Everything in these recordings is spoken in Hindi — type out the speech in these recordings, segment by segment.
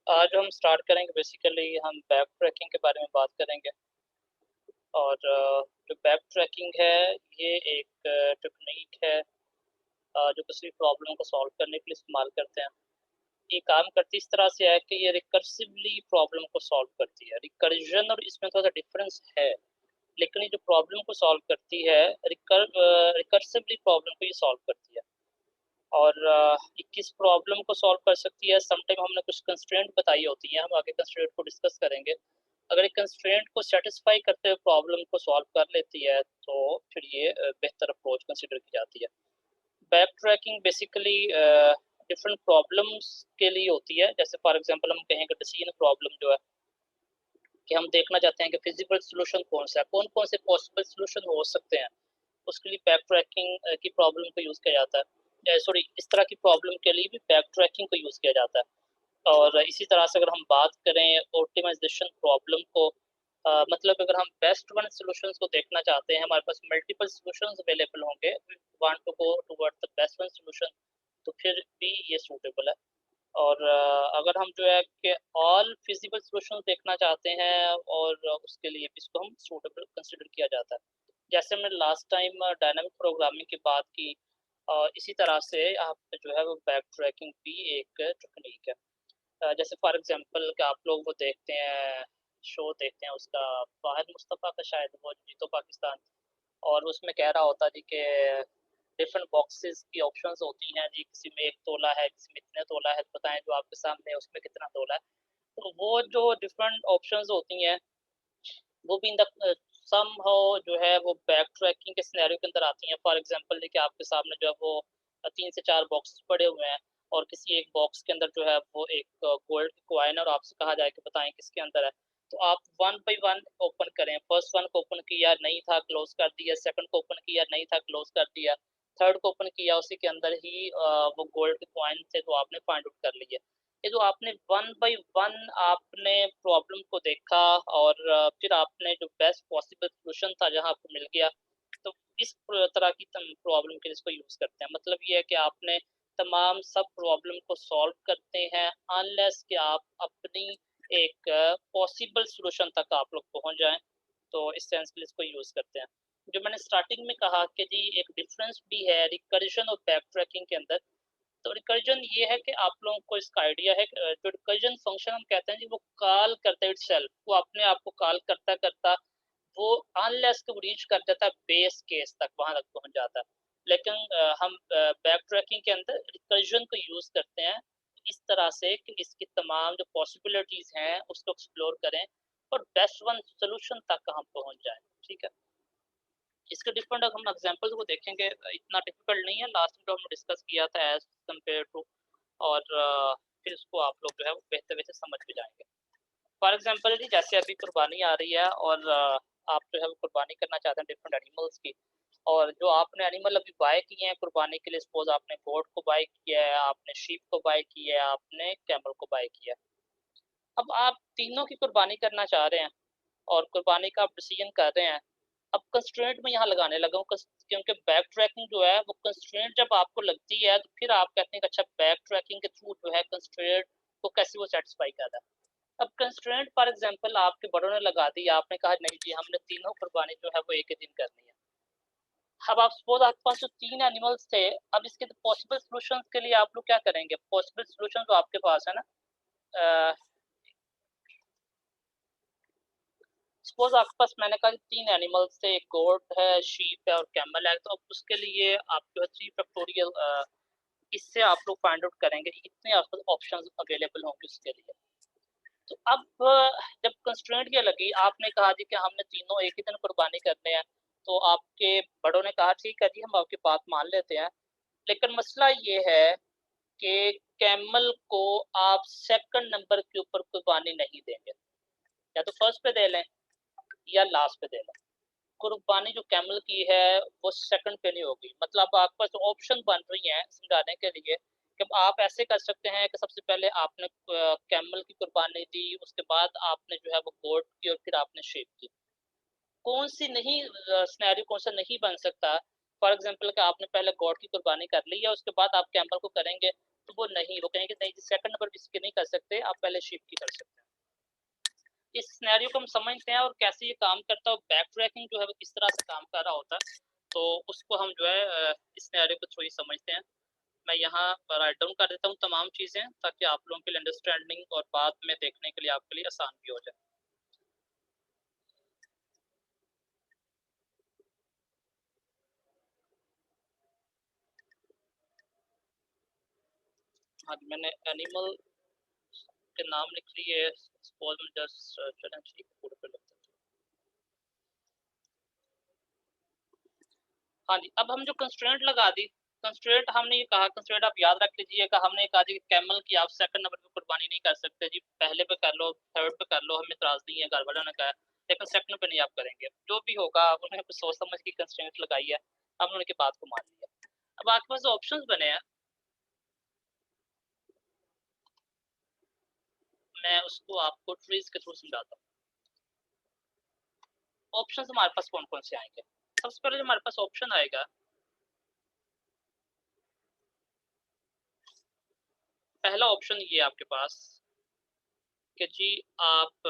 आज हम स्टार्ट करेंगे बेसिकली हम बैक ट्रैकिंग के बारे में बात करेंगे। और जो बैक ट्रैकिंग है ये एक टेक्निक है जो किसी प्रॉब्लम को सॉल्व करने के लिए इस्तेमाल करते हैं। ये काम करती इस तरह से है कि ये रिकर्सिवली प्रॉब्लम को सॉल्व करती है। रिकर्जन और इसमें थोड़ा सा डिफरेंस है, लेकिन ये जो प्रॉब्लम को सॉल्व करती है रिकर्सिवली प्रॉब्लम को ये सॉल्व करती है। और ये किस प्रॉब्लम को सॉल्व कर सकती है, समटाइम हमने कुछ कंस्ट्रेंट बताई होती हैं, हम आगे कंस्ट्रेंट को डिस्कस करेंगे। अगर एक कंस्ट्रेंट को सेटिस्फाई करते हुए प्रॉब्लम को सॉल्व कर लेती है तो फिर ये बेहतर अप्रोच कंसिडर की जाती है। Back tracking basically different problems के लिए होती है। जैसे फॉर एग्जांपल हम कहेंगे डिसीजन प्रॉब्लम जो है कि हम देखना चाहते हैं कि फिजिबल सोल्यूशन कौन सा है, कौन कौन से पॉसिबल सोल्यूशन हो सकते हैं। उसके लिए बैक ट्रैकिंग की प्रॉब्लम को यूज़ किया जाता है, सॉरी इस तरह की प्रॉब्लम के लिए भी बैक ट्रैकिंग को यूज़ किया जाता है। और इसी तरह से अगर हम बात करें ऑप्टिमाइजेशन प्रॉब्लम को, मतलब अगर हम बेस्ट वन सॉल्यूशंस को देखना चाहते हैं, हमारे पास मल्टीपल सॉल्यूशंस अवेलेबल होंगे, we want to go towards the best one solution, तो फिर भी ये सूटेबल है। और अगर हम जो है कि ऑल फिजिबल सॉल्यूशंस देखना चाहते हैं और उसके लिए भी इसको हम सूटेबल कंसीडर किया जाता है। जैसे हमने लास्ट टाइम डायनामिक प्रोग्रामिंग की बात की, इसी तरह से आप जो है वो बैक ट्रैकिंग भी एक टेक्निक है। जैसे फॉर एग्जांपल कि आप लोग वो देखते हैं, शो देखते हैं उसका, फाहिद मुस्तफ़ा का शायद, वो जीतो पाकिस्तान, और उसमें कह रहा होता जी कि डिफरेंट बॉक्सेस की ऑप्शंस होती हैं जी, किसी में 1 तोला है, किसी में इतने तोला है, बताएं जो आपके सामने है उसमें कितना तोला है। तो वो जो डिफरेंट ऑप्शंस होती हैं वो भी इन द समहाउ जो है वो बैक ट्रैकिंग के सिनेरियो के अंदर आती हैं। फॉर एग्जांपल देखिए आपके सामने जो है वो 3 से 4 बॉक्सेस पड़े हुए हैं, और किसी एक बॉक्स के अंदर जो है वो एक गोल्ड की कॉइन है, और आपसे कहा जाए कि बताएं किसके अंदर है। तो आप वन बाय वन ओपन करें। फर्स्ट वन को ओपन किया, नहीं था, क्लोज कर दिया। सेकंड को ओपन किया, नहीं था, क्लोज कर दिया। थर्ड को ओपन किया, उसी के अंदर ही वो गोल्ड के कॉइन थे, तो आपने फाइंड आउट कर लिए। ये जो आपने वन बाय वन आपने प्रॉब्लम को देखा, और फिर आपने जो बेस्ट पॉसिबल सॉल्यूशन था जहाँ आपको मिल गया, तो इस तरह की प्रॉब्लम के लिए इसको यूज़ करते हैं। मतलब ये है कि आपने तमाम सब प्रॉब्लम को सॉल्व करते हैं अनलेस कि आप अपनी एक पॉसिबल सॉल्यूशन तक आप लोग पहुँच जाएँ, तो इस सेंस के लिए इसको यूज़ करते हैं। जो मैंने स्टार्टिंग में कहा कि जी एक डिफरेंस भी है रिकर्जन और बैक ट्रैकिंग के अंदर। तो रिकर्जन ये है कि आप लोगों को इसका आइडिया है, जो रिकर्जन फंक्शन हम कहते हैं जी, वो कॉल करता है इटसेल्फ, वो अपने आप को कॉल करता करता वो अनलेस को रीच कर जाता है बेस केस तक, वहां तक पहुंच जाता है। लेकिन हम बैक ट्रैकिंग के अंदर रिकर्जन को यूज करते हैं इस तरह से कि इसकी तमाम जो पॉसिबिलिटीज हैं उसको एक्सप्लोर करें और बेस्ट वन सोल्यूशन तक हम पहुंच जाएं। ठीक है, इसके डिफरेंट हम एग्जांपल्स को देखेंगे, इतना डिफिकल्ट नहीं है, लास्ट में जो हमने डिस्कस किया था एज कम्पेयर टू। और फिर इसको आप लोग जो है वो बेहतर बेहतर समझ भी जाएंगे। फॉर एग्जांपल जी जैसे अभी कुर्बानी आ रही है, और आप जो है वो कुर्बानी करना चाहते हैं डिफरेंट एनिमल्स की, और जो आपने एनिमल अभी बाय किए हैं कुर्बानी के लिए, सपोज आपने गोट को बाय किया है, आपने शीप को बाय किया है, आपने कैमल को बाय किया है। अब आप तीनों की कुर्बानी करना चाह रहे हैं और कुर्बानी का आप डिसीजन कर रहे हैं। अब कंस्ट्रेंट मैं यहाँ लगाने लगा हूँ, क्योंकि बैक ट्रैकिंग जो है वो कंस्ट्रेंट जब आपको लगती है तो फिर आप कहते हैं कि अच्छा बैक ट्रैकिंग के थ्रू जो है कंस्ट्रेंट को कैसे वो सेटिस्फाई कर रहा है। अब कंस्ट्रेंट फॉर एग्जांपल आपके बड़ों ने लगा दी, आपने कहा नहीं जी हमने तीनों कुर्बानी जो है वो एक ही दिन करनी है। अब आप सपोज आपके पास जो 3 एनिमल्स थे, अब इसके पॉसिबल सॉल्यूशंस के लिए आप लोग क्या करेंगे? पॉसिबल सॉल्यूशन तो आपके पास है ना, सपोज आपके पास मैंने कहा 3 एनिमल्स थे, एक गोट है, शीप है और कैमल है, तो अब उसके लिए आप जो है 3 फैक्टोरियल इससे आप लोग फाइंड आउट करेंगे कि कितने आपके पास ऑप्शंस अवेलेबल होंगे उसके लिए। तो अब जब कंस्ट्रेंट ये लगी, आपने कहा जी कि हमने तीनों एक ही दिन कुर्बानी करने हैं, तो आपके बड़ों ने कहा ठीक है जी हम आपकी बात मान लेते हैं, लेकिन मसला ये है कि कैमल को आप सेकंड नंबर के ऊपर कुर्बानी नहीं देंगे, या तो फर्स्ट पे दे लें या लास्ट पे दे लें। कुर्बानी जो कैमल की है वो सेकंड पे नहीं होगी। मतलब आपके पास ऑप्शन बन रही हैं समझाने के लिए कि आप ऐसे कर सकते हैं कि सबसे पहले आपने कैमल की कुर्बानी दी, उसके बाद आपने जो है वो गोट की, और फिर आपने शीप की। कौन सी नहीं सिनेरियो कौन सा नहीं बन सकता? फॉर एग्जांपल कि आपने पहले गॉड की कुर्बानी कर ली है, उसके बाद आप कैमल को करेंगे, तो वो नहीं, वो कहेंगे नहीं सेकंड नंबर किसी के नहीं कर सकते, आप पहले शिप की कर सकते हैं। इस सिनेरियो को हम समझते हैं और कैसे ये काम करता है और बैक ट्रैकिंग जो है वो किस तरह से काम कर रहा होता है, तो उसको हम जो है इस सिनेरियो के थ्रू ही समझते हैं। मैं यहाँ राइट डाउन कर देता हूँ तमाम चीज़ें, ताकि आप लोगों के लिए अंडरस्टैंडिंग और बाद में देखने के लिए आपके लिए आसान भी हो जाए। हाँ जी, मैंने एनिमल के नाम लिख लिए, सपोज में जस्ट चलें ठीक पूरे पे लिखते हैं। हाँ जी, अब हम जो कंस्ट्रेंट लगा दी, कंस्ट्रेंट हमने ये कहा, कंस्ट्रेंट आप याद रख लीजिएगा, हमने कहा जी कैमल की आप सेकंड नंबर पे कुर्बानी नहीं कर सकते जी, पहले पे कर लो, थर्ड पे कर लो, हमें इतराज़ नहीं है, घर वालों ने कहा, लेकिन सेकंड पे नहीं आप करेंगे। जो भी होगा उन्होंने कुछ सोच समझ के कंस्ट्रेंट लगाई है, हमने उनकी बात को मान लिया। अब आपके पास जो ऑप्शंस बने हैं, मैं उसको आपको ट्रीज़ के थ्रू समझाता हूँ। ऑप्शंस हमारे पास कौन-कौन से आएँगे? सबसे पहले जो हमारे पास ऑप्शन आएगा, पहला ऑप्शन ये आपके पास कि जी आप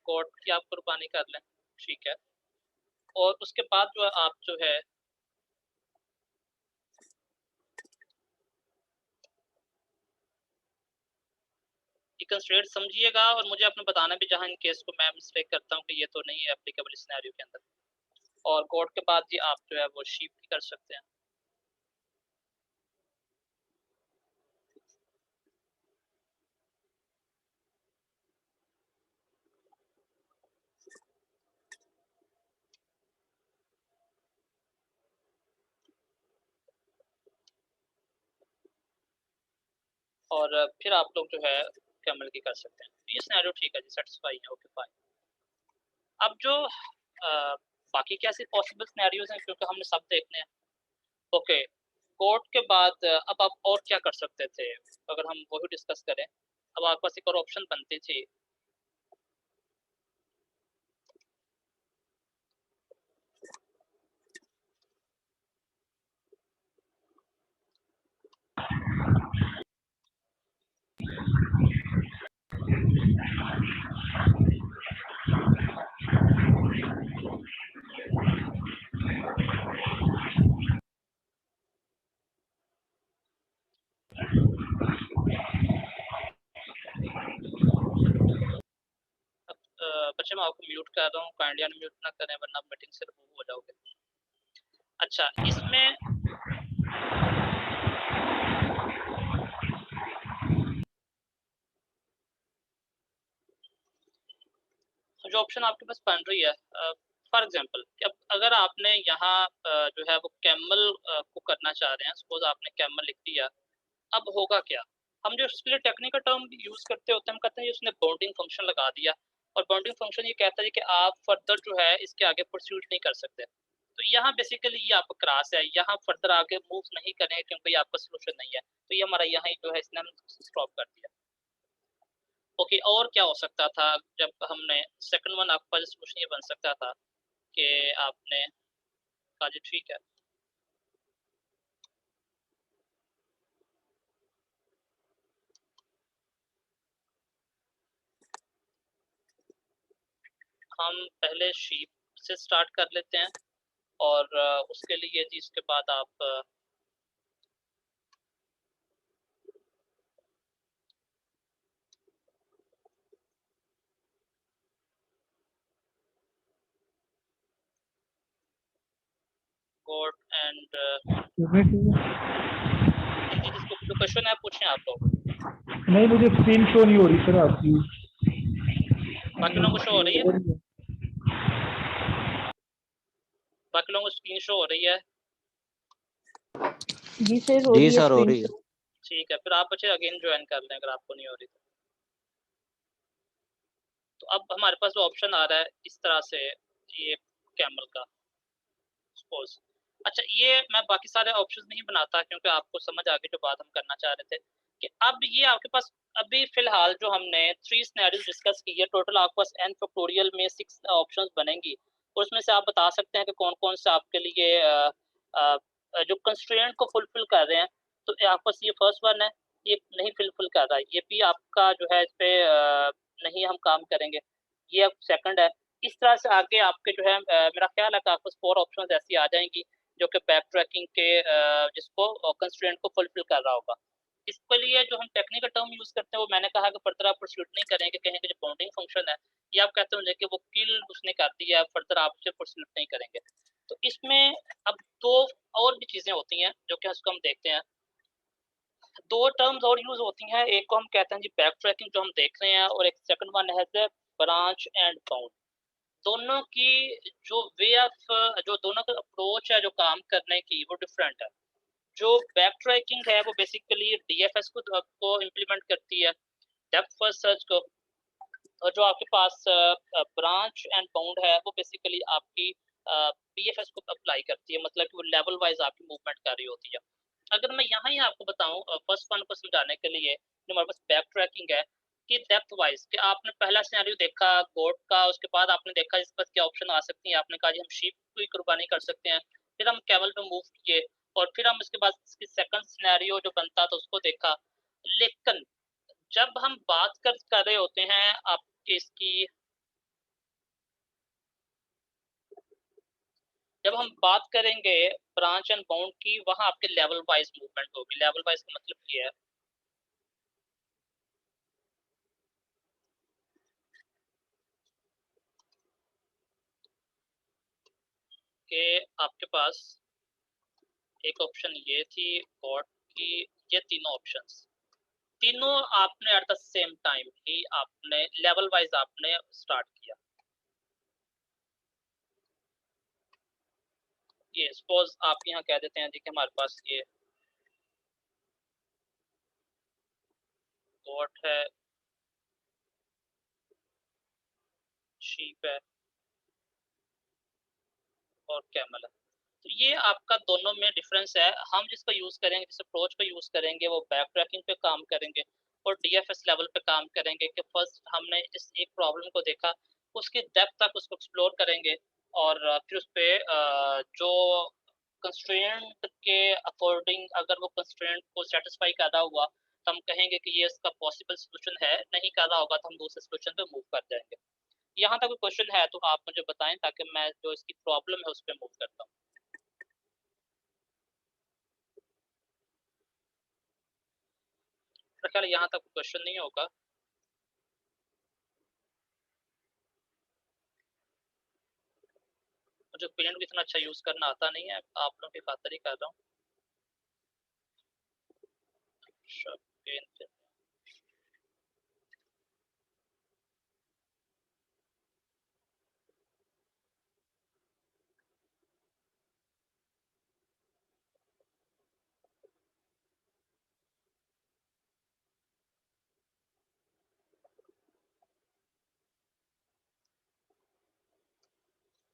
गॉड की आप कुर्बानी कर लें, ठीक है। और उसके बाद जो है आप जो है ये कंस्ट्रेंट समझिएगा और मुझे आपने बताना भी जहाँ इन केस को मैं मिस्टेक करता हूँ कि ये तो नहीं है एप्लीकेबल इस सिनेरियो के अंदर। और गॉड के बाद जी आप जो है वो शीप भी कर सकते हैं। और फिर आप लोग जो है कैमल की कर सकते हैं। ये सिनेरियो ठीक है जी, सैटिस्फाई है, ओके फाइन। अब जो बाकी क्या ऐसे पॉसिबल सिनेरियोज हैं, क्योंकि हमने सब देखने हैं। ओके, गॉड के बाद अब आप और क्या कर सकते थे? अगर हम वही डिस्कस करें, अब आपके पास एक और ऑप्शन बनती थी। बच्चे मैं आपको म्यूट कर रहा हूँ, काइंडली अनम्यूट ना करें वरना आप मीटिंग से रिमूव हो जाओगे। अच्छा, इसमें जो ऑप्शन आपके पास बन रही है, फॉर एग्जांपल कि अब अगर आपने यहाँ जो है वो कैमल को करना चाह रहे हैं, सपोज आपने कैमल लिख दिया, अब होगा क्या? हम जो इसके लिए टेक्निकल टर्म यूज़ करते होते हैं, हम कहते हैं उसने बाउंडिंग फंक्शन लगा दिया और बाउंडिंग फंक्शन ये कहता है कि आप फर्दर जो है इसके आगे परस्यूट नहीं कर सकते। तो यहाँ बेसिकली ये आपका क्रॉस है, यहाँ फर्दर आगे मूव नहीं करें क्योंकि आपका सॉल्यूशन नहीं है। तो ये हमारा यहाँ ही जो है इसने स्टॉप कर दिया। ओके, और क्या हो सकता था जब हमने सेकंड वन आपका सॉल्यूशन ये बन सकता था कि आपने कहा जी ठीक है, हम पहले शीप से स्टार्ट कर लेते हैं और उसके लिए जी इसके बाद आप गॉड एंड जिसको जो क्वेश्चन है पूछें आप लोग। नहीं, मुझे स्क्रीन शो नहीं हो रही सर आपकी। बाकी लोगों को शो हो रही है? बाकी लोगों को स्क्रीन शो हो रही है? जी सर हो रही है हो स्क्रीन रही है। शो। ठीक है, फिर आप बच्चे अगेन ज्वाइन कर लें अगर आपको नहीं हो रही तो अब हमारे पास जो ऑप्शन आ रहा है इस तरह से, ये कैमल का सपोज। अच्छा, ये मैं बाकी सारे ऑप्शंस नहीं बनाता क्योंकि आपको समझ आ गई जो बात हम करना चाह रहे थे कि अब ये आपके पास अभी फिलहाल जो हमने 3 सिनेरियोज डिस्कस की है, टोटल आपके पास n फैक्टोरियल में 6 ऑप्शंस बनेंगी। और उसमें से आप बता सकते हैं कि कौन कौन से आपके लिए जो कंस्ट्रेंट को फुलफिल कर रहे हैं। तो आपके पास ये फर्स्ट वन है, ये नहीं फुलफिल कर रहा है, ये भी आपका जो है इस पे नहीं हम काम करेंगे, ये अब सेकंड है। इस तरह से आगे आपके जो है मेरा ख्याल है कि आपके पास 4 ऑप्शंस ऐसी आ जाएंगी जो कि बैक ट्रैकिंग के जिसको कंस्ट्रेंट को फुलफिल कर रहा होगा। इसके लिए जो हम टेक्निकल टर्म यूज करते हैं वो मैंने कहा कि फर्दर आप परस्यूट नहीं करेंगे, कहेंगे जो बाउंडिंग फंक्शन है ये आप कहते हो कि वो किल उसने कर दिया, फर्दर आप उसे परस्यूट नहीं करेंगे। तो इसमें अब 2 और भी चीजें होती हैं जो कि उसको हम देखते हैं। 2 टर्म्स और यूज होती हैं, एक को हम कहते हैं जी बैक ट्रैकिंग जो हम देख रहे हैं, और एक सेकंड वन है ब्रांच एंड बाउंड। दोनों की जो वे ऑफ जो दोनों का अप्रोच है जो काम करने की वो डिफरेंट है। जो बैक ट्रैकिंग है वो बेसिकली डीएफएस को इम्प्लीमेंट करती है, डेप्थ फर्स्ट सर्च को। और जो आपके पास ब्रांच एंड बाउंड है वो बेसिकली आपकी पीएफएस को अप्लाई करती है, मतलब कि वो लेवल वाइज आपकी मूवमेंट कर रही होती है। अगर मैं यहाँ ही आपको बताऊं फर्स्ट वन को समझाने के लिए, जो हमारे पास बैक ट्रैकिंग है कि डेप्थ वाइज, कि आपने पहला सिनेरियो देखा गोट का, उसके बाद आपने देखा इसके पास क्या ऑप्शन आ सकती है, आपने कहा जी हम शीप की कुर्बानी कर सकते हैं, फिर हम कैमल पे मूव किए, और फिर हम इसके बाद इसकी सेकंड सिनेरियो जो बनता था उसको देखा। लेकिन जब हम बात कर रहे होते हैं आपके इसकी, जब हम बात करेंगे ब्रांच एंड बाउंड की, वहां आपके लेवल वाइज मूवमेंट होगी। लेवल वाइज का मतलब ये है कि आपके पास एक ऑप्शन ये थी गॉड की, ये तीनों ऑप्शंस, तीनों आपने एट द सेम टाइम ही आपने लेवल वाइज आपने स्टार्ट किया। ये सपोज आप यहाँ कह देते हैं देखिए हमारे पास ये गॉड है, शीप है और कैमल है। तो ये आपका दोनों में डिफरेंस है। हम जिसको यूज करेंगे, जिस अप्रोच को यूज करेंगे वो बैक ट्रैकिंग पे काम करेंगे और डीएफएस लेवल पे काम करेंगे, कि फर्स्ट हमने जिस एक प्रॉब्लम को देखा उसकी डेप्थ तक उसको एक्सप्लोर करेंगे, और फिर उस पे जो कंस्ट्रेंट के अकॉर्डिंग अगर वो कंस्ट्रेंट को सेटिस्फाई कर रहा हुआ तो हम कहेंगे कि ये इसका पॉसिबल सोल्यूशन है, नहीं कर रहा होगा तो हम दूसरे सोल्यूशन पे मूव कर जाएंगे। यहाँ तक कोई क्वेश्चन है तो आप मुझे बताएं ताकि मैं जो इसकी प्रॉब्लम है उस पर मूव करता हूँ। मेरा ख्याल है यहाँ तक क्वेश्चन नहीं होगा। मुझे पेंट भी इतना अच्छा यूज करना आता नहीं है, आप लोगों की खातिर ही कर रहा हूँ। अच्छा, पेंट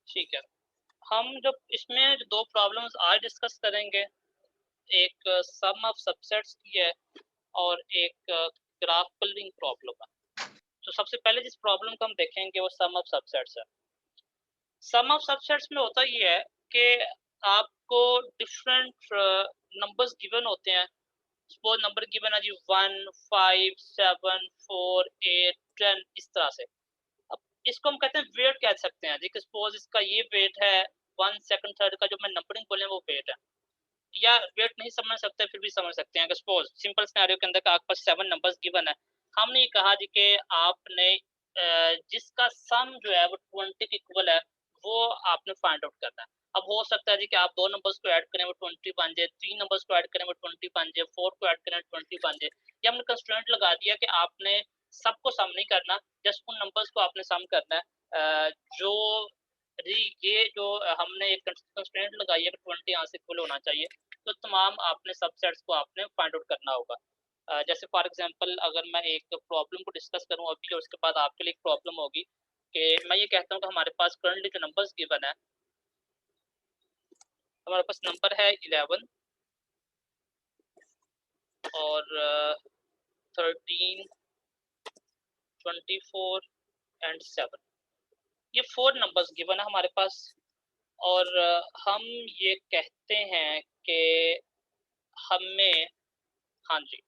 ठीक है। हम जब इसमें जो 2 प्रॉब्लम्स आज डिस्कस करेंगे, एक सम ऑफ सबसेट्स की है और एक ग्राफ कलरिंग प्रॉब्लम है। तो सबसे पहले जिस प्रॉब्लम को हम देखेंगे वो सम ऑफ सबसेट्स है। सम ऑफ सबसेट्स में होता ये है कि आपको डिफरेंट नंबर्स गिवन होते हैं। सपोज नंबर गिवन है जी 1, 5, 7, 4, 8, 10, इस तरह से। अब इसको हम कहते हैं वेट कह सकते हैं जी, सपोज इसका ये वेट है 1, सेकंड, थर्ड का जो मैं नंबरिंग बोले वो वेट है। या वेट नहीं समझ सकते फिर भी समझ सकते हैं कि सपोज सिंपल सिनेरियो के अंदर का आपके पास 7 नंबर्स गिवन है। हमने ये कहा जी कि आपने जिसका सम जो है वो 20 के इक्वल है वो आपने फाइंड आउट करना है। अब हो सकता है जी कि आप 2 नंबर्स को ऐड करें वो 20 बन जाए, 3 नंबर्स को ऐड करें वो 20 बन जाए, 4 को ऐड करें 20 बन जाए। ये हमने कंस्ट्रेंट लगा दिया कि आपने सबको सम नहीं करना, जस्ट उन नंबर्स को आपने सम करना है। जो जी ये जो हमने एक कंस्ट्रेंट लगाई है कि 20 यहाँ से इक्वल होना चाहिए, तो तमाम आपने सबसेट्स को आपने फाइंड आउट करना होगा। जैसे फॉर एग्जांपल अगर मैं एक प्रॉब्लम को डिस्कस करूं अभी और उसके बाद आपके लिए एक प्रॉब्लम होगी कि मैं ये कहता हूं कि हमारे पास करंटली जो नंबर्स गिवन है, हमारे पास नंबर है 11 और 13, 24 एंड 7। ये 4 नंबर्स गिवन है हमारे पास और हम ये कहते हैं कि हमें, हाँ जी,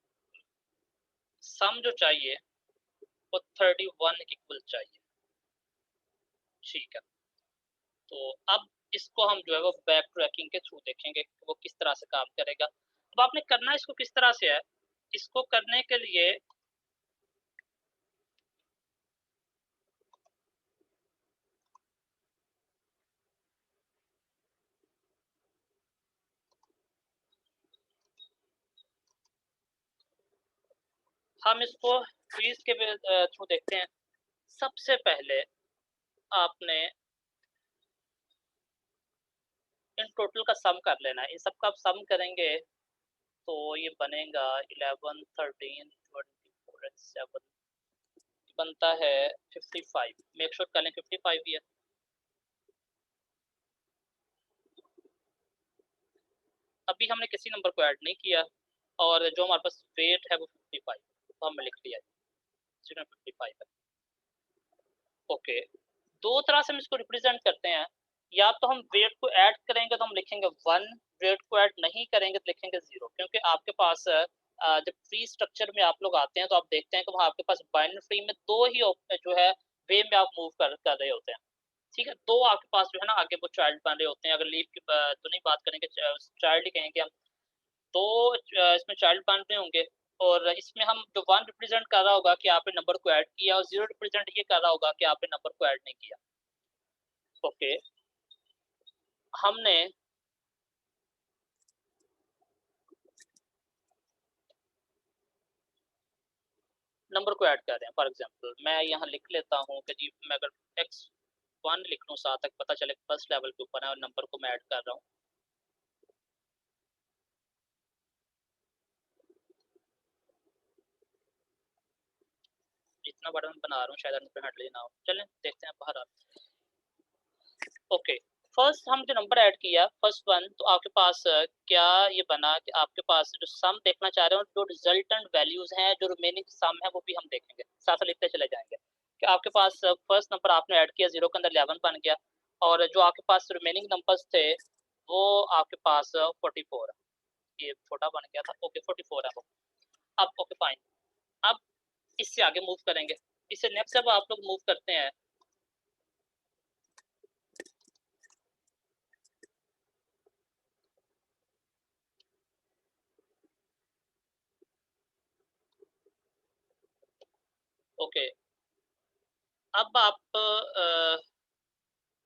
सम जो चाहिए वो 31 इक्वल चाहिए। ठीक है, तो अब इसको हम जो है वो बैक ट्रैकिंग के थ्रू देखेंगे कि वो किस तरह से काम करेगा। अब आपने करना इसको किस तरह से है, इसको करने के लिए हम इसको ट्रीज के थ्रू देखते हैं। सबसे पहले आपने इन टोटल का सम कर लेना है। इन सबका आप सम करेंगे तो ये बनेगा 11, 13, 24 एंड 7 बनता है 55। मेक श्योर कर लें 55 ही है। अभी हमने किसी नंबर को ऐड नहीं किया और जो हमारे पास वेट है वो 55, तो हमने लिख लिया 55 है। ओके, दो तरह से हम इसको रिप्रेजेंट करते हैं। या तो हम वेट को ऐड करेंगे तो हम लिखेंगे 1, वेट को ऐड नहीं करेंगे तो लिखेंगे 0, क्योंकि आपके पास जब ट्री स्ट्रक्चर में आप लोग आते हैं तो आप देखते हैं कि वहाँ आपके पास बाइनरी ट्री में दो ही जो है वे में आप मूव कर रहे होते हैं। ठीक है, दो आपके पास जो है ना आगे वो चाइल्ड बन रहे होते हैं। अगर लीफ की तो नहीं बात करेंगे, चाइल्ड ही कहेंगे हम। तो इसमें चाइल्ड बन रहे होंगे और इसमें हम जो 1 रिप्रेजेंट कर रहा होगा कि आपने नंबर को ऐड किया और 0 रिप्रेजेंट ये कर रहा होगा कि आपने नंबर को ऐड नहीं किया। ओके, हमने नंबर को ऐड कर रहे हैं। फॉर एग्जांपल मैं यहाँ लिख लेता हूँ कि जी मैं अगर x1 लिख लूँ साथ तक, पता चले फर्स्ट लेवल के ऊपर है और नंबर को मैं ऐड कर रहा हूँ। जितना बड़ा मैं बना रहा हूँ शायद हट लेना हो, चलें देखते हैं बाहर। ओके, फर्स्ट हम जो नंबर ऐड किया फर्स्ट वन, तो आपके पास क्या ये बना कि आपके पास जो सम देखना चाह रहे हो, जो रिजल्टेंट वैल्यूज हैं, जो रिमेनिंग सम है वो भी हम देखेंगे, साथ साथ लिखते चले जाएंगे कि आपके पास फर्स्ट नंबर आपने ऐड किया 0 के अंदर 11 बन गया और जो आपके पास रिमेनिंग नंबर्स थे वो आपके पास 44 है। ये छोटा बन गया था, ओके 44 है वो। अब ओके फाइन, अब इससे आगे मूव करेंगे। इससे नेक्स्ट जब आप लोग मूव करते हैं ओके, अब आप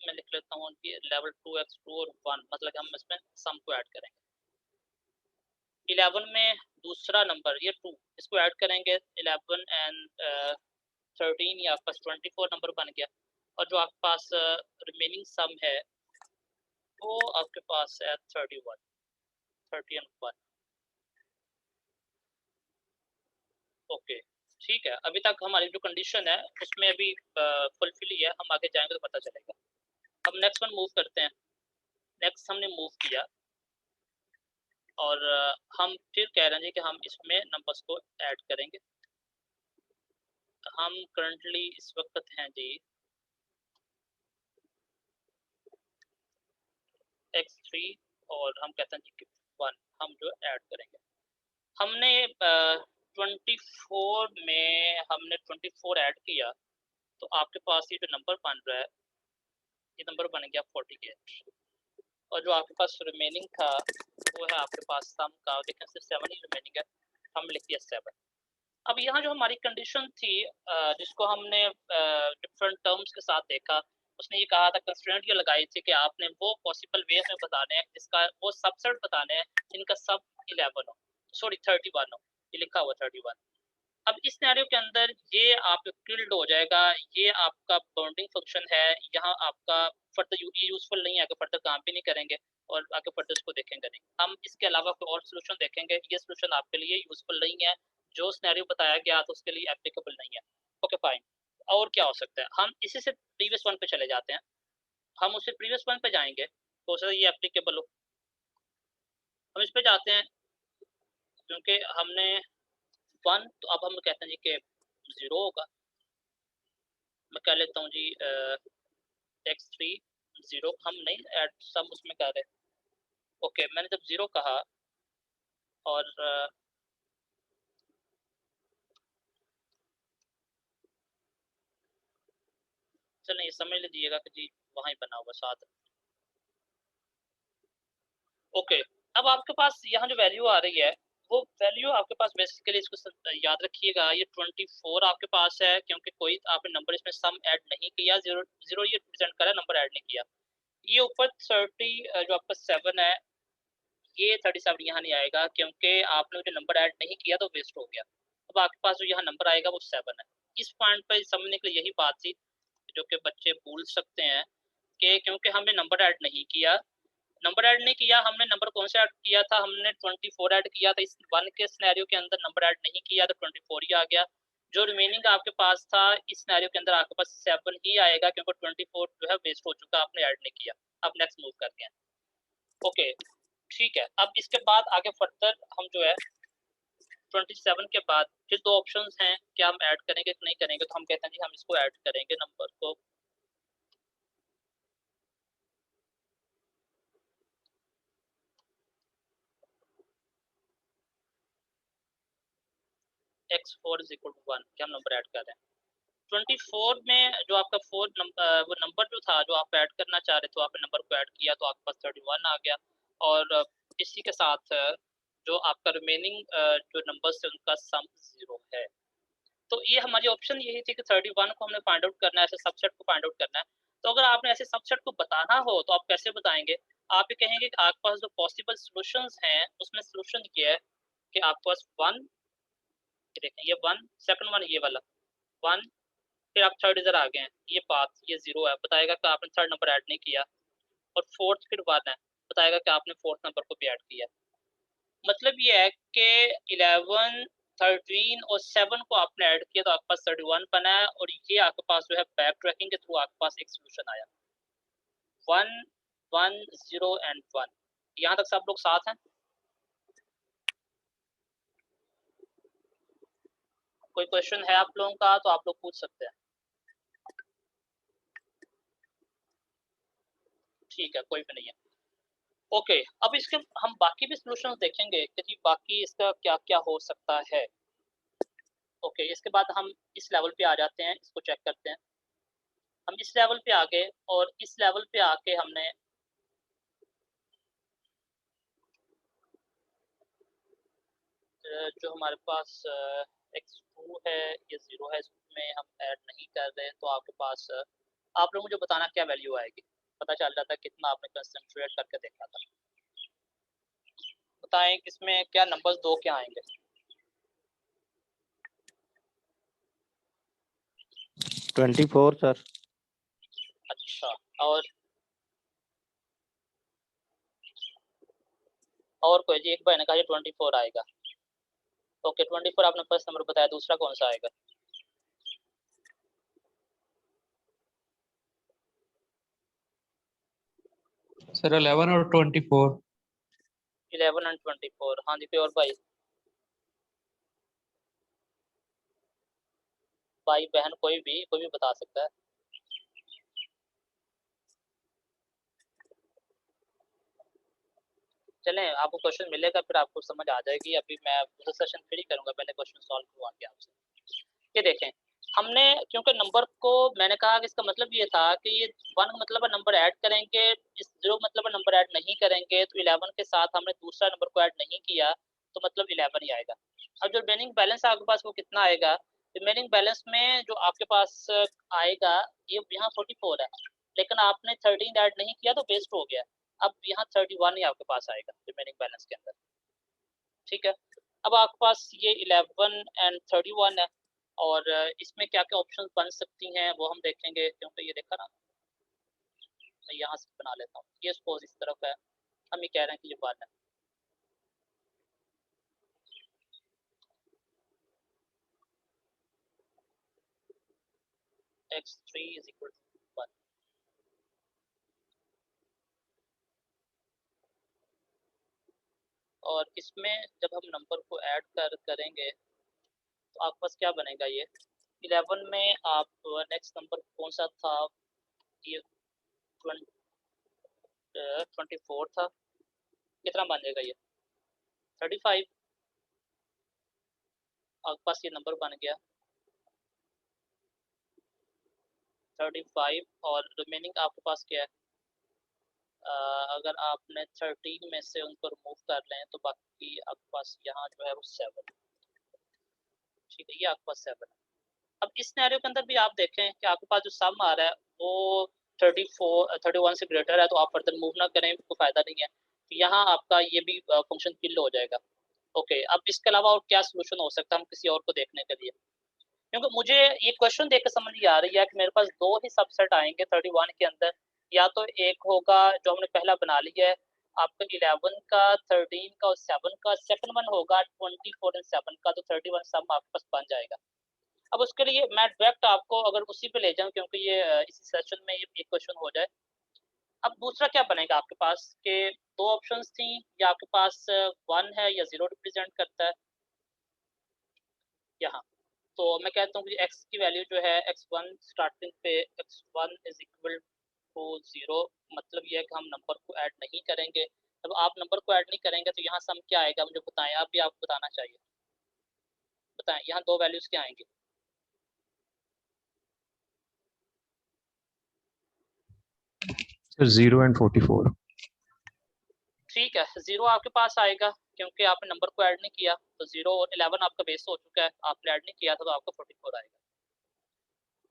मैं लिख लेता हूँ कि लेवल 2x2 और 1, मतलब कि हम इसमें सम को ऐड करेंगे। 11 में दूसरा नंबर ये 2, इसको ऐड करेंगे 11 एंड 13, या आपके पास 24 नंबर बन गया और जो आपके पास रिमेनिंग सम है वो आपके पास है 31, 30 एंड 1। ओके, ठीक है, अभी तक हमारी जो कंडीशन है उसमें अभी फुलफिल ही है, हम आगे जाएंगे तो पता चलेगा। हम नेक्स्ट वन मूव करते हैं। नेक्स्ट हमने मूव किया और हम फिर कह रहे हैं कि हम इसमें नंबर्स को ऐड करेंगे। हम करंटली इस वक्त हैं जी x3 और हम कहते हैं जी कि 1 हम जो ऐड करेंगे। हमने 24 में हमने 24 ऐड किया तो आपके पास ये जो नंबर बन रहा है ये नंबर बन गया 48 और जो आपके पास रिमेनिंग था वो है आपके पास सम का, देखें सिर्फ 7 ही रिमेनिंग है, हम लिख दिया 7। अब यहाँ जो हमारी कंडीशन थी जिसको हमने डिफरेंट टर्म्स के साथ देखा, उसने ये कहा था, कंस्ट्रेंट ये लगाई थी कि आपने वो पॉसिबल वे में बताने हैं जिसका वो सबसेट बताने हैं जिनका सब 11 हो, सॉरी 31 हो, ये लिखा हुआ 31। अब इस सिनेरियो के अंदर ये आप किल्ड हो जाएगा, ये आपका बाउंडिंग फंक्शन है, यहाँ आपका फर्दर यूजफुल नहीं है, आगे फर्दर काम भी नहीं करेंगे और आगे फर्दर इसको देखेंगे नहीं। हम इसके अलावा कोई और सोल्यूशन देखेंगे, ये सोल्यूशन आपके लिए यूजफुल नहीं है, जो सिनेरियो बताया गया तो उसके लिए एप्लीकेबल नहीं है। ओके फाइन, और क्या हो सकता है, हम इसी से प्रीवियस वन पे चले जाते हैं। हम उससे प्रीवियस वन पे जाएंगे हो सकता है ये एप्लीकेबल हो। हम इस पे जाते हैं क्योंकि हमने 1, तो अब हम कहते हैं जी कि 0 होगा। मैं कह लेता हूँ जी x3 0, हम नहीं ऐड सम उसमें कर रहे। ओके, मैंने जब 0 कहा और चलिए ये समझ लीजिएगा कि जी वहाँ ही बना हुआ साथ। ओके, अब आपके पास यहाँ जो वैल्यू आ रही है वो वैल्यू आपके पास बेसिकली, इसको याद रखिएगा, ये 24 आपके पास है क्योंकि कोई आपने नंबर इसमें सम ऐड नहीं किया, जीरो जीरो ये रिप्रेजेंट कर रहा है, नंबर ऐड नहीं किया। ये ऊपर 30 जो आपका 7 है, ये 37 यहाँ नहीं आएगा क्योंकि आपने जो नंबर ऐड नहीं किया तो वेस्ट हो गया। अब आपके पास जो यहाँ नंबर आएगा वो 7 है। इस पॉइंट पर समझने के लिए यही बात थी जो कि बच्चे भूल सकते हैं कि क्योंकि हमने नंबर ऐड नहीं किया, नंबर ऐड नहीं किया, हमने नंबर कौन सा ऐड किया था, हमने 24 ऐड किया था। इस 1 के सिनेरियो के अंदर नंबर ऐड नहीं किया तो 24 ही आ गया। जो रिमेनिंग आपके पास था इस सिनेरियो के अंदर आपके पास 7 ही आएगा क्योंकि 24 जो है वेस्ट हो चुका, आपने ऐड नहीं किया। अब नेक्स्ट मूव करते हैं। ओके ठीक है, अब इसके बाद आगे फर्दर हम जो है 27 के बाद फिर दो ऑप्शंस हैं, क्या हम ऐड करेंगे कि नहीं करेंगे, तो हम कहते हैं जी हम इसको ऐड करेंगे नंबर को। x4 इज इक्वल टू 1, क्या हम नंबर ऐड कर रहे हैं 24 में जो आपका वो नंबर जो था जो आप ऐड करना चाह रहे थे, तो आपने नंबर को ऐड किया तो आपके पास 31 आ गया। और इसी के साथ जो आपका रिमेनिंग जो नंबर्स थे उनका सम 0 है। तो ये हमारी ऑप्शन यही थी कि 31 को हमने फाइंड आउट करना है, ऐसे सबसेट को फाइंड आउट करना है। तो अगर आपने ऐसे सबसेट को बताना हो तो आप कैसे बताएंगे, आप ये कहेंगे कि आपके पास जो पॉसिबल सॉल्यूशंस हैं उसमें सॉल्यूशन ये है कि आपके पास 1, देखें ये 1, सेकंड वन ये वाला 1, फिर आप थर्ड इधर आ गए हैं, ये पाथ ये 0 है, बताएगा कि आपने थर्ड नंबर ऐड नहीं किया। और फोर्थ फिर 1 है, बताएगा कि आपने फोर्थ नंबर को भी ऐड किया। मतलब ये है कि 11, 13 और 7 को आपने ऐड किया तो आपके पास 31 बना है, और ये आपके पास जो है बैक ट्रैकिंग के थ्रू आपके पास एक सोल्यूशन आया 1, 1, 0 एंड 1। यहाँ तक सब लोग साथ हैं? कोई क्वेश्चन है आप लोगों का तो आप लोग पूछ सकते हैं। ठीक है, कोई भी नहीं है। ओके, अब इसके हम बाकी भी सॉल्यूशंस देखेंगे कि जी बाकी इसका क्या क्या हो सकता है। ओके, इसके बाद हम इस लेवल पे आ जाते हैं, इसको चेक करते हैं। हम इस लेवल पे आ गए और इस लेवल पे आके हमने जो हमारे पास x2 है ये 0 है, इसमें हम ऐड नहीं कर रहे, तो आपके पास आप लोग मुझे बताना क्या वैल्यू आएगी, पता चल जाता है कितना आपने कंसंट्रेट करके देखा था। बताएं इसमें क्या नंबर्स दो क्या आएंगे। 24 सर। अच्छा, और कोई जी, एक भाई ने कहा 24 आएगा। ओके 24 आपने फर्स्ट नंबर बताया, दूसरा कौन सा आएगा? सर 11 और 24। 11 एंड 24, हाँ जी, कोई और भाई? भाई बहन कोई भी बता सकता है। चलें, आपको क्वेश्चन मिलेगा फिर आपको समझ आ जाएगी, अभी मैं दूसरा सेशन फिर ही करूंगा, पहले क्वेश्चन सॉल्व करवाएंगे आपसे। ये देखें, हमने क्योंकि नंबर को मैंने कहा कि इसका मतलब ये था कि ये 1 का मतलब है नंबर ऐड करेंगे, इस 0 का मतलब है नंबर ऐड नहीं करेंगे, तो 11 के साथ हमने दूसरा नंबर को ऐड नहीं किया तो मतलब 11 ही आएगा। अब जो रिमेनिंग बैलेंस आपके पास वो कितना आएगा, रिमेनिंग बैलेंस में जो आपके पास आएगा, ये यहाँ 44 है लेकिन आपने 13 ऐड नहीं किया तो वेस्ट हो गया। अब यहाँ 31 ही आपके पास आएगा रिमेनिंग बैलेंस के अंदर। ठीक है, अब आपके पास ये 11 एंड 31 है, और इसमें क्या क्या ऑप्शन बन सकती हैं वो हम देखेंगे, क्योंकि ये देखा ना, मैं यहाँ से बना लेता हूँ, ये सपोज इस तरफ है, हम ये कह रहे हैं कि ये 1 है। x3 is equal to 1। और इसमें जब हम नंबर को ऐड करेंगे तो आपके पास क्या बनेगा, ये 11 में आप नेक्स्ट नंबर कौन सा था, ये 24 था, कितना बन जाएगा ये 35, आपके पास ये नंबर बन गया 35 और रिमेनिंग आपके पास क्या है, अगर आपने 13 में से उनको रिमूव कर लें तो बाकी आपके पास यहाँ जो है वो 7, ठीक है, ये आपके पास 7 है। अब इस सिनेरियो के अंदर भी आप देखें कि आपके पास जो सम आ रहा है वो 31 से ग्रेटर है, तो आप फर्दर मूव ना करें, कोई फायदा नहीं है, तो यहाँ आपका ये भी फंक्शन किल हो जाएगा। ओके, अब इसके अलावा और क्या सोल्यूशन हो सकता है हम किसी और को देखने के लिए, क्योंकि मुझे ये क्वेश्चन देख के समझ नहीं आ रही है कि मेरे पास दो ही सबसेट आएंगे 31 के अंदर, या तो एक होगा जो हमने पहला बना लिया है आपका 11 का, 13 का और 7 का, सेकंड वन होगा 24 और 7 का, तो 31 सम आपके पास बन जाएगा। अब उसके लिए मैं डायरेक्ट आपको अगर उसी पे ले जाऊं, क्योंकि ये इसी सेशन में ये एक क्वेश्चन हो जाए। अब दूसरा क्या बनेगा आपके पास कि दो ऑप्शंस थी, या आपके पास 1 है या 0 रिप्रेजेंट करता है यहाँ, तो मैं कहता हूँ कि x की वैल्यू जो है x1 स्टार्टिंग पे x1 इज इक्वल टू 0, मतलब ये है कि हम नंबर को ऐड नहीं करेंगे। जब आप नंबर को ऐड नहीं करेंगे तो यहाँ सम क्या आएगा मुझे बताएं, आप भी आपको बताना चाहिए, बताएं यहाँ दो वैल्यूज क्या आएंगी। Sir 0 and 44। ठीक है, 0 आपके पास आएगा क्योंकि आपने नंबर को ऐड नहीं किया, तो 0 और 11 आपका बेस हो चुका है, आपने ऐड नहीं किया था तो आपका 44 आएगा।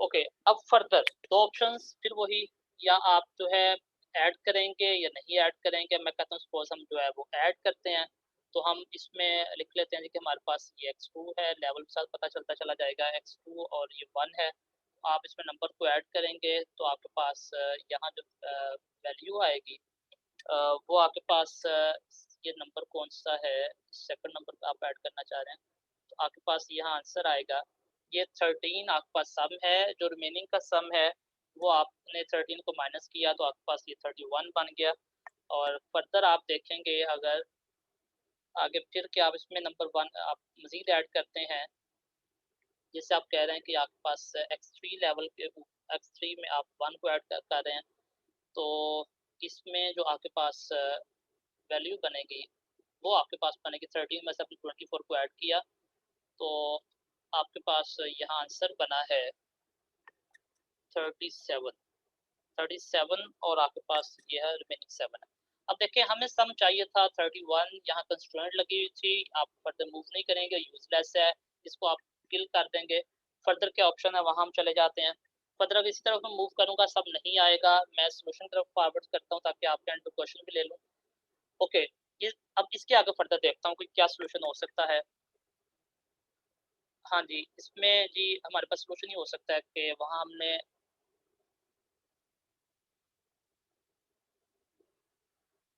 ओके, अब फर्दर दो ऑप्शंस फिर वही, या आप जो है ऐड करेंगे या नहीं ऐड करेंगे। मैं कहता हूँ सपोज हम जो है वो ऐड करते हैं, तो हम इसमें लिख लेते हैं कि हमारे पास ये x2 है, लेवल के साथ पता चलता चला जाएगा x2 और ये 1 है। आप इसमें नंबर को ऐड करेंगे तो आपके पास यहाँ जो वैल्यू आएगी वो आपके पास ये नंबर कौन सा है, सेकंड नंबर आप ऐड करना चाह रहे हैं, तो आपके पास यहाँ आंसर आएगा ये 13 आपके पास सम है, जो रिमेनिंग का सम है वो आपने 13 को माइनस किया तो आपके पास ये 31 बन गया। और फर्दर आप देखेंगे अगर आगे फिर कि आप इसमें नंबर 1 आप मजीद ऐड करते हैं, जैसे आप कह रहे हैं कि आपके पास x3 लेवल के x3 में आप 1 को ऐड कर रहे हैं, तो इसमें जो आपके पास वैल्यू बनेगी वो आपके पास बनेगी 13 में से आपने 24 को ऐड किया, तो आपके पास यहाँ आंसर बना है 37 और आपके पास ये है रिमेनिंग 7 है। अब देखिए हमें सम चाहिए था 31, यहाँ कंस्ट्रेंट लगी हुई थी, आप फर्दर मूव नहीं करेंगे, यूजलेस है, इसको आप किल कर देंगे। फर्दर क्या ऑप्शन है वहाँ हम चले जाते हैं। फर्दर अगर इसी तरफ मैं मूव करूँगा सब नहीं आएगा, मैं सोल्यूशन तरफ फॉरवर्ड करता हूँ ताकि आपके एंड क्वेश्चन भी ले लूँ। ओके, ये अब इसके आगे फर्दर देखता हूँ कि क्या सोल्यूशन हो सकता है। हाँ जी, इसमें जी हमारे पास सोल्यूशन ही हो सकता है कि वहाँ हमने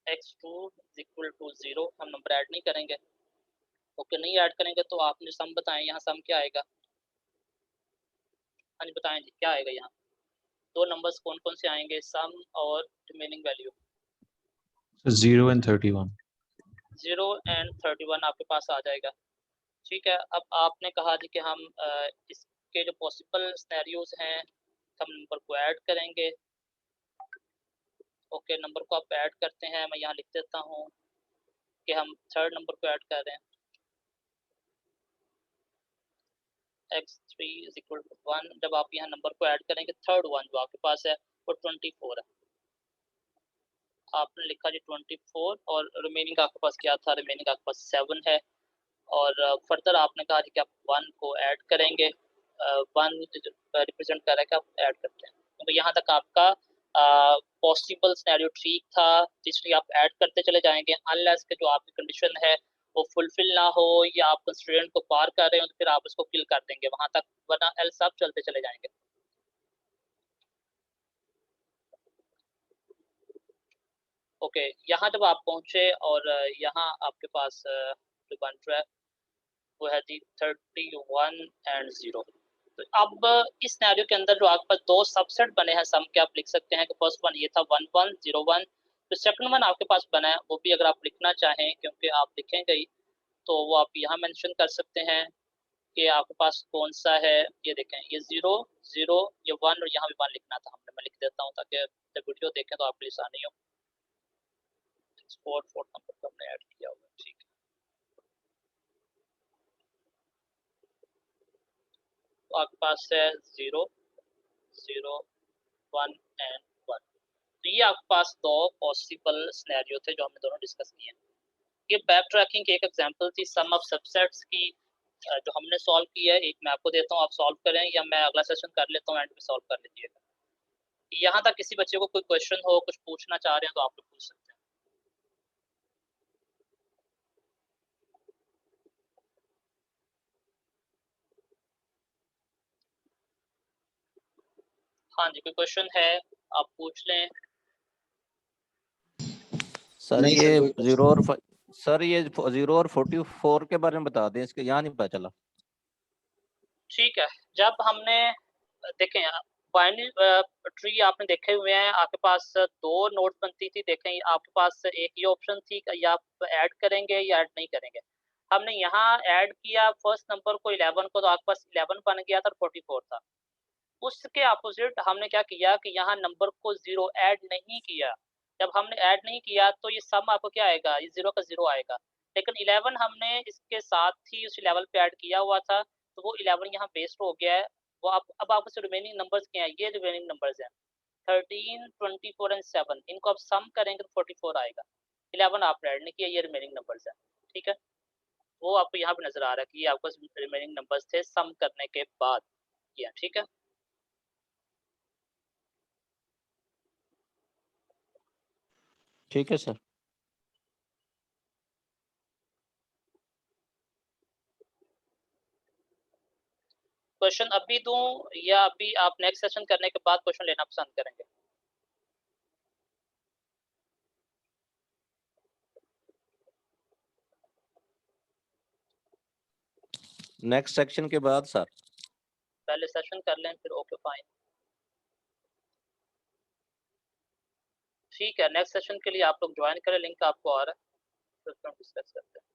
x2 इज इक्वल टू 0, हम नंबर ऐड नहीं करेंगे। ओके, नहीं ऐड करेंगे तो आपने सम बताएं, यहाँ सम क्या आएगा। हाँ जी बताएं जी क्या आएगा यहाँ, दो नंबर्स कौन कौन से आएंगे, सम और रिमेनिंग वैल्यू। 0 and 31। 0 एंड 31 आपके पास आ जाएगा। ठीक है, अब आपने कहा जी कि हम इसके जो पॉसिबल सिनेरियोज हैं हम नंबर को ऐड करेंगे। ओके, नंबर को आप ऐड करते हैं, मैं यहाँ लिख देता हूँ कि हम थर्ड नंबर को ऐड कर रहे हैं, x3 इज इक्वल टू 1। जब आप यहाँ नंबर को ऐड करेंगे थर्ड वन जो आपके पास है वो 24 है, आपने लिखा जी 24 और रिमेनिंग आपके पास क्या था, रिमेनिंग आपके पास 7 है। और फर्दर आपने कहा कि आप 1 को ऐड करेंगे, 1 रिप्रेजेंट कर रहा है कि आप ऐड करते हैं, तो यहाँ तक आपका पॉसिबल सिनेरियो ठीक था, जिसमें आप ऐड करते चले जाएंगे अनलेस के जो आपकी कंडीशन है वो फुलफिल ना हो या आप कंस्ट्रेंट को पार कर रहे हो तो फिर आप उसको किल कर देंगे वहां तक, वरना एल्स आप चलते चले जाएंगे। ओके, यहाँ जब आप पहुंचे और यहाँ आपके पास जो बन रहा है वो है जी 31 एंड 0। तो अब इस सिनेरियो के अंदर जो आपके पास दो सबसेट बने हैं सम के, आप लिख सकते हैं कि फर्स्ट वन ये था 1101, तो सेकंड वन आपके पास बना है वो भी अगर आप लिखना चाहें क्योंकि आप लिखेंगे ही तो वो आप यहाँ मेंशन कर सकते हैं कि आपके पास कौन सा है। ये देखें, ये 0 0 ये 1 और यहाँ भी 1 लिखना था हमने। मैं लिख देता हूँ ताकि जब वीडियो देखें तो आपके लिए आसानी हो। 4 नंबर को हमने ऐड किया हुआ, ठीक है। तो आपके पास है 0 0 1 एंड 1। तो ये आपके पास दो पॉसिबल सिनेरियो थे जो हमने दोनों डिस्कस किए। ये बैक ट्रैकिंग की एक एग्जांपल थी सम ऑफ सबसेट्स की जो हमने सॉल्व की है। एक मैं आपको देता हूँ, आप सॉल्व करें, या मैं अगला सेशन कर लेता हूँ, एंड में सॉल्व कर लीजिएगा। यहाँ तक किसी बच्चे को कोई क्वेश्चन हो, कुछ पूछना चाह रहे हैं तो आप लोग पूछ सकते हैं। हाँ जी, कोई क्वेश्चन है आप पूछ लें। सर नहीं ये सर, कोई question 0 और सर ये 0 और 44 के बारे में बता दें, इसके यहाँ नहीं पता चला। ठीक है, जब हमने देखें बाइनरी ट्री आपने देखे हुए हैं, आपके पास दो नोट बनती थी। देखें आपके पास एक ये ऑप्शन थी कि या आप ऐड करेंगे या ऐड नहीं करेंगे। हमने यहाँ ऐड किया फर्स्ट नंबर को 11 को, तो आपके पास 11 बन गया था, 44 था। उसके अपोजिट हमने क्या किया कि यहाँ नंबर को 0 ऐड नहीं किया। जब हमने ऐड नहीं किया तो ये सम आपको क्या आएगा, ये 0 का 0 आएगा। लेकिन 11 हमने इसके साथ ही उस लेवल पे ऐड किया हुआ था, तो वो 11 यहाँ पेस्ट हो गया है। वो अब आपके से रिमेनिंग नंबर्स क्या हैं, ये रिमेनिंग नंबर्स हैं 13 24 एंड 7। इनको आप सम करेंगे तो 44 आएगा। 11 आपने ऐड नहीं किया, ये रिमेनिंग नंबर्स हैं, ठीक है। वो आपको यहाँ पे नजर आ रहा है कि ये आपको रिमेनिंग नंबर्स थे सम करने के बाद किया, ठीक है। ठीक है सर। क्वेश्चन अभी दूं या अभी आप नेक्स्ट सेशन करने के बाद क्वेश्चन लेना पसंद करेंगे? नेक्स्ट सेक्शन के बाद सर। पहले सेशन कर लें फिर ओके फाइन, ठीक है। नेक्स्ट सेशन के लिए आप लोग ज्वाइन करें, लिंक आपको आ रहा है, फिर हम डिस्कस करते हैं।